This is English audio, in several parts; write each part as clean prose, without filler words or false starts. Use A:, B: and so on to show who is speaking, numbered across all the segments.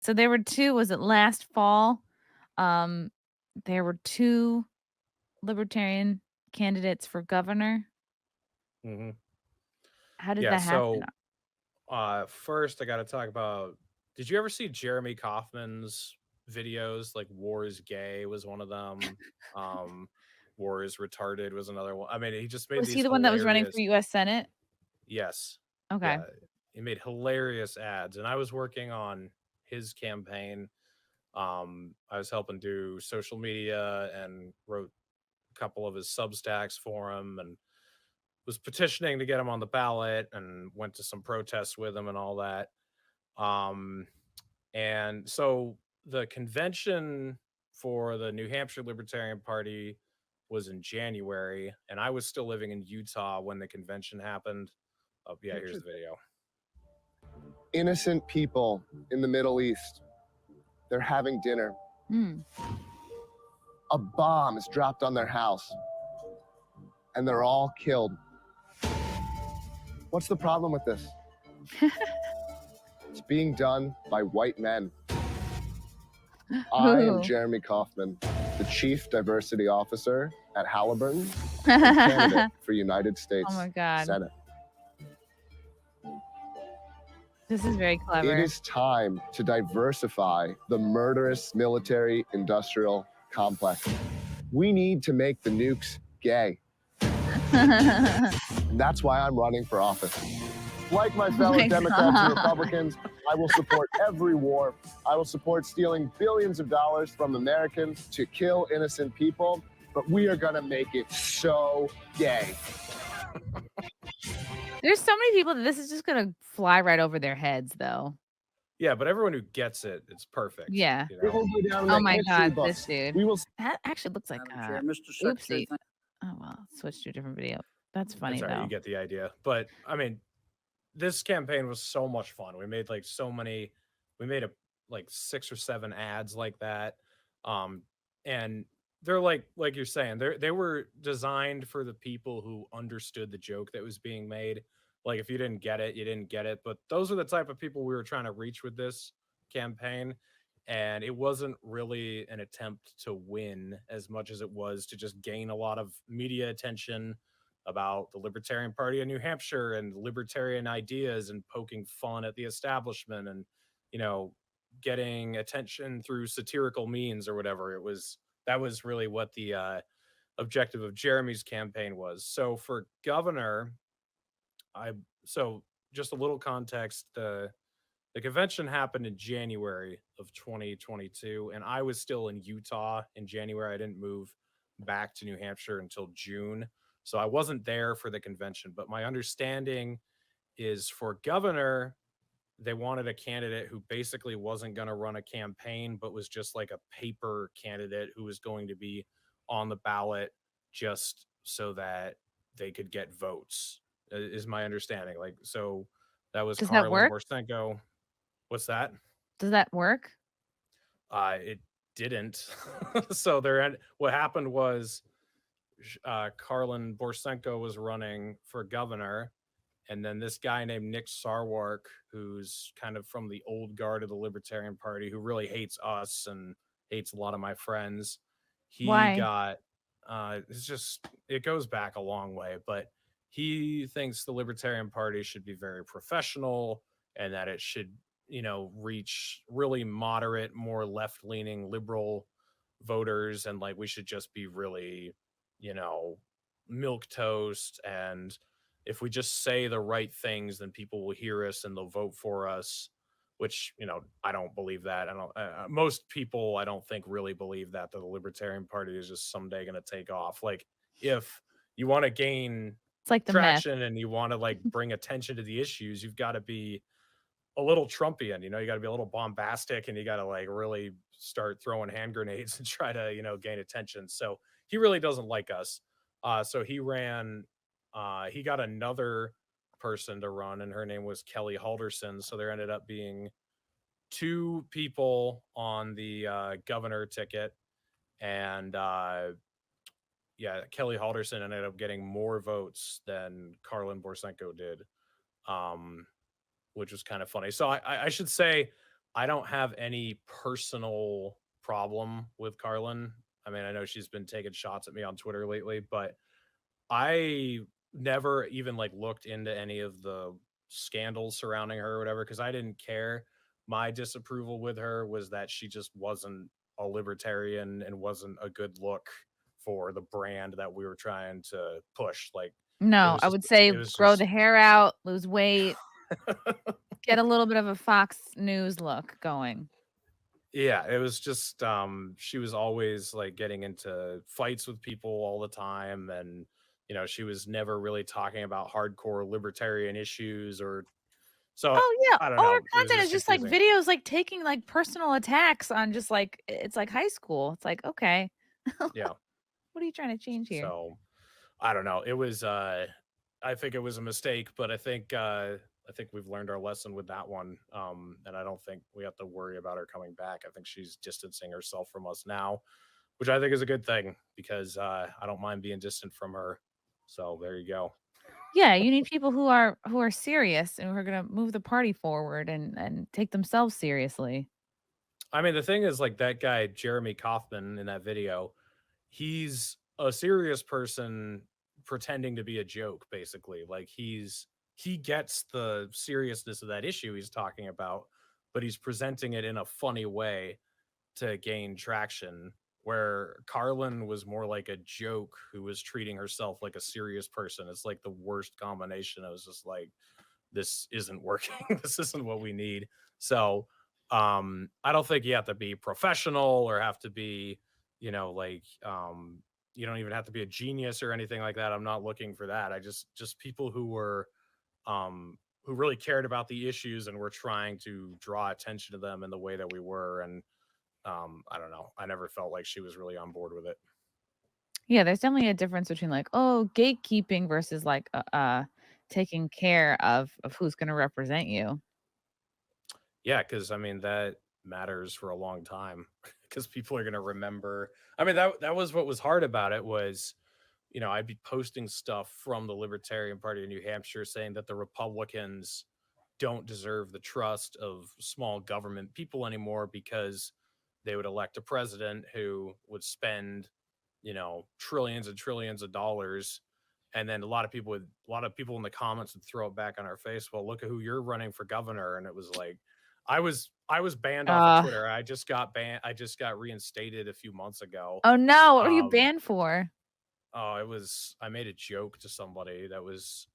A: So there were two, was it last fall? There were two Libertarian candidates for governor.
B: Mm-hmm.
A: How did
B: Yeah.
A: that happen?
B: So first I got to talk about. Did you ever see Jeremy Kaufman's videos? Like "War is Gay" was one of them. Um, "War is Retarded" was another one. I mean, he just made
A: Was he
B: these
A: the one that was running for
B: hilarious.
A: US Senate?
B: Yes.
A: Okay.
B: Yeah. He made hilarious ads, and I was working on his campaign. I was helping do social media and wrote a couple of his Substacks for him, and was petitioning to get him on the ballot, and went to some protests with him and all that. Um, and so the convention for the New Hampshire Libertarian Party was in January, and I was still living in Utah when the convention happened. Oh, yeah, here's the video.
C: Innocent people in the Middle East, they're having dinner. A bomb is dropped on their house, and they're all killed. What's the problem with this? It's being done by white men. I am Jeremy Kaufman, the Chief Diversity Officer at Halliburton, and candidate for United States
A: Oh my God.
C: Senate.
A: This is very clever.
C: It is time to diversify the murderous military-industrial complex. We need to make the nukes gay. And that's why I'm running for office. Like my fellow Democrats and Republicans, I will support every war. I will support stealing billions of dollars from Americans to kill innocent people, but we are going to make it so gay.
A: There's so many people that this is just gonna fly right over their heads, though.
B: Yeah, but everyone who gets it, it's perfect.
A: Yeah.
B: You know?
A: Oh my God, this dude.
C: We will.
A: That actually looks like
D: Chair, Mr.
A: oopsie.
D: Secretary,
A: Oh well, switch to a different video. That's funny
B: It's all right,
A: though.
B: you get the idea. But I mean, this campaign was so much fun. We made like so many. We made like 6 or 7 ads like that, and they're like you're saying, they were designed for the people who understood the joke that was being made. Like if you didn't get it, you didn't get it. But those are the type of people we were trying to reach with this campaign. And it wasn't really an attempt to win as much as it was to just gain a lot of media attention about the Libertarian Party in New Hampshire and libertarian ideas, and poking fun at the establishment, and, you know, getting attention through satirical means or whatever. That was really what the objective of Jeremy's campaign was. So for governor, so just a little context, the convention happened in January of 2022, and I was still in Utah in January. I didn't move back to New Hampshire until June. So I wasn't there for the convention. But my understanding is for governor, they wanted a candidate who basically wasn't going to run a campaign, but was just like a paper candidate who was going to be on the ballot just so that they could get votes, is my understanding. Like, so that was
A: Does that
B: Carlin
A: work?
B: Borsenko. What's that?
A: Does that work?
B: It didn't. So what happened was Carlin Borsenko was running for governor, and then this guy named Nick Sarwark, who's kind of from the old guard of the Libertarian Party, who really hates us and hates a lot of my friends.
A: Why?
B: It goes back a long way, but he thinks the Libertarian Party should be very professional, and that it should, reach really moderate, more left-leaning liberal voters, and like we should just be really, milk toast, and if we just say the right things, then people will hear us and they'll vote for us. Which, I don't believe that. I don't. Most people, I don't think, really believe that the Libertarian Party is just someday going to take off. Like, if you want to gain
A: It's like the meth.
B: traction and you want to like bring attention to the issues, you've got to be a little Trumpian. You got to be a little bombastic, and you got to like really start throwing hand grenades and try to gain attention. So he really doesn't like us. So he ran. He got another person to run, and her name was Kelly Halderson. So there ended up being 2 people on the governor ticket, and Kelly Halderson ended up getting more votes than Carlin Borsenko did, which was kind of funny. So I should say I don't have any personal problem with Carlin. I mean, I know she's been taking shots at me on Twitter lately, but I never even like looked into any of the scandals surrounding her or whatever because I didn't care. My disapproval with her was that she just wasn't a libertarian and wasn't a good look for the brand that we were trying to push. Like
A: No, I would say
B: it was
A: grow
B: just
A: the hair out, lose weight, get a little bit of a Fox News look going.
B: yeah, it was just she was always like getting into fights with people all the time, and she was never really talking about hardcore libertarian issues or so.
A: Oh, yeah.
B: I don't
A: All our
B: know, it was
A: content is
B: just
A: just, like,
B: confusing.
A: videos, like, taking, like, personal attacks on just, like it's like high school. It's like, "Okay.
B: Yeah,
A: What are you trying to change here?"
B: so I don't know, it was I think it was a mistake, but I think we've learned our lesson with that one, and I don't think we have to worry about her coming back. I think she's distancing herself from us now, which I think is a good thing because I don't mind being distant from her. So there you go.
A: Yeah, you need people who are serious and who are gonna move the party forward and take themselves seriously.
B: I mean, the thing is, like that guy Jeremy Kaufman in that video, he's a serious person pretending to be a joke, basically. Like he gets the seriousness of that issue he's talking about, but he's presenting it in a funny way to gain traction. Where Carlin was more like a joke who was treating herself like a serious person. It's like the worst combination. I was just like, this isn't working. This isn't what we need. So I don't think you have to be professional or have to be, like you don't even have to be a genius or anything like that. I'm not looking for that. I just people who were who really cared about the issues and were trying to draw attention to them in the way that we were. And I don't know. I never felt like she was really on board with it.
A: Yeah, there's definitely a difference between, like, oh, gatekeeping versus, like, taking care of who's gonna represent you.
B: Yeah, because I mean that matters for a long time because people are gonna remember. I mean that was what was hard about it was, I'd be posting stuff from the Libertarian Party of New Hampshire saying that the Republicans don't deserve the trust of small government people anymore because they would elect a president who would spend, trillions and trillions of dollars. And then a lot of people in the comments would throw it back on our face. Well, look at who you're running for governor. And it was like, I was banned off of
A: Uh,
B: Twitter. I just got banned. I just got reinstated a few months ago.
A: oh, no, what were you
B: Um,
A: banned for?
B: oh, I made a joke to somebody that was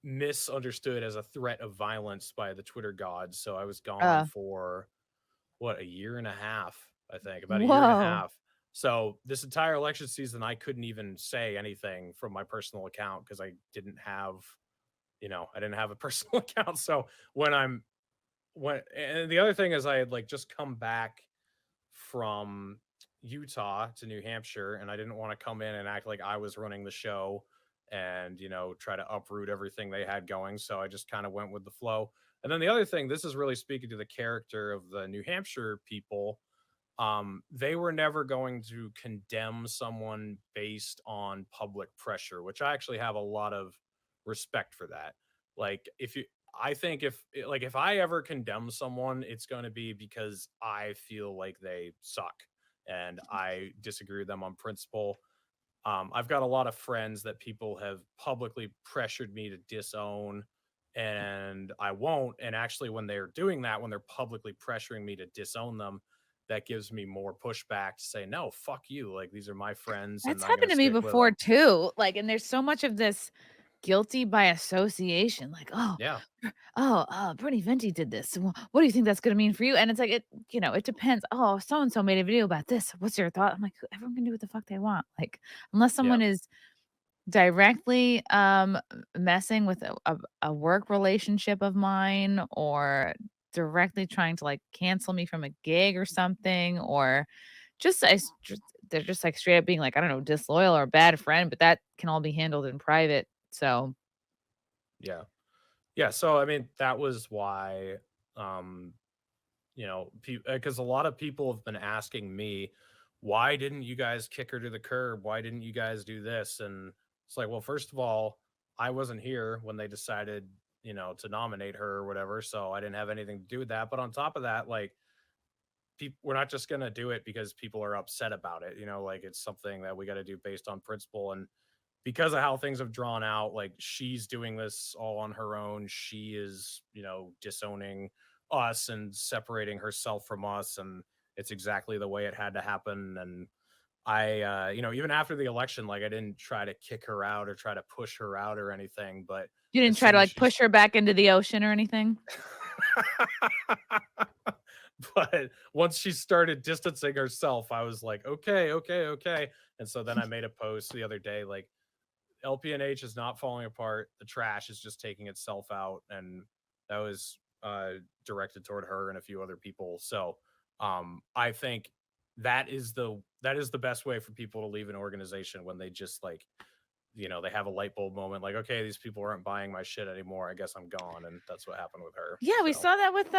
B: misunderstood as a threat of violence by the Twitter gods. So I was gone
A: Uh,
B: for what, a year and a half, I think, about a year and a
A: whoa.
B: half. So this entire election season, I couldn't even say anything from my personal account because I didn't have a personal account. So and the other thing is I had like just come back from Utah to New Hampshire, and I didn't want to come in and act like I was running the show and try to uproot everything they had going. So I just kind of went with the flow. And then the other thing, this is really speaking to the character of the New Hampshire people. They were never going to condemn someone based on public pressure, which I actually have a lot of respect for that. Like I think if I ever condemn someone, it's going to be because I feel like they suck and I disagree with them on principle. I've got a lot of friends that people have publicly pressured me to disown, and I won't. And actually, when they're doing that, when they're publicly pressuring me to disown them, that gives me more pushback to say, no, fuck you. Like, these are my friends and
A: That's
B: I'm going
A: happened
B: to
A: to me
B: stick with
A: before
B: them.
A: too, like, and there's so much of this guilty by association, like, "Oh,
B: Yeah.
A: Bernie Venti did this, so what do you think that's gonna mean for you?" And it's like, it depends. "Oh, so and so made a video about this. What's your thought?" I'm like, "Everyone can do what the fuck they want." Like, unless
B: Yeah.
A: someone is directly, messing with a work relationship of mine or directly trying to, like, cancel me from a gig or something, or just I s just they're just, like, straight up being, like, I don't know, disloyal or a bad friend, but that can all be handled in private, so
B: Yeah. Yeah. So, I mean, that was why, because a lot of people have been asking me, why didn't you guys kick her to the curb? Why didn't you guys do this? And it's like, well, first of all, I wasn't here when they decided, you know, to nominate her or whatever. So I didn't have anything to do with that. But on top of that, like, we're not just going to do it because people are upset about it. You know, like, it's something that we got to do based on principle. And because of how things have drawn out, like, she's doing this all on her own. She is, you know, disowning us and separating herself from us. And it's exactly the way it had to happen. And I, you know, even after the election, like, I didn't try to kick her out or try to push her out or anything. But
A: You didn't
B: as
A: try to
B: soon as
A: like
B: she
A: push her back into the ocean or anything?
B: but once she started distancing herself, I was like, okay, okay, okay. And so then I made a post the other day, like, LPNH is not falling apart. The trash is just taking itself out. And that was directed toward her and a few other people. So I think that is the best way for people to leave an organization, when they just, like, you know, they have a light bulb moment, like, okay, these people aren't buying my shit anymore. I guess I'm gone. And that's what happened with her.
A: Yeah, we
B: So.
A: saw that with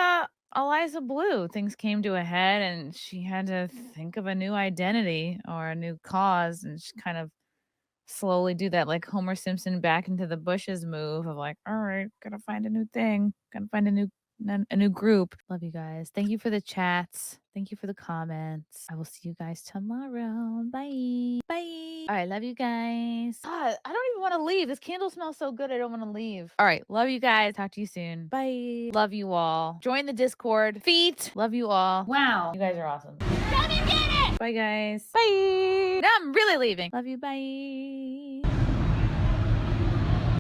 A: Eliza Blue. Things came to a head and she had to think of a new identity or a new cause, and she kind of slowly do that, like Homer Simpson back into the bushes move of like, all right, gotta find a new thing, gotta find a new group. Love you guys. Thank you for the chats. Thank you for the comments. I will see you guys tomorrow. Bye. Bye. All right, love you guys. God, I don't even want to leave. This candle smells so good. I don't want to leave. All right, love you guys. Talk to you soon. Bye. Love you all. Join the Discord. Feet. Love you all. Wow. You guys are awesome. Bye, guys. Bye. Now I'm really leaving. Love you. Bye.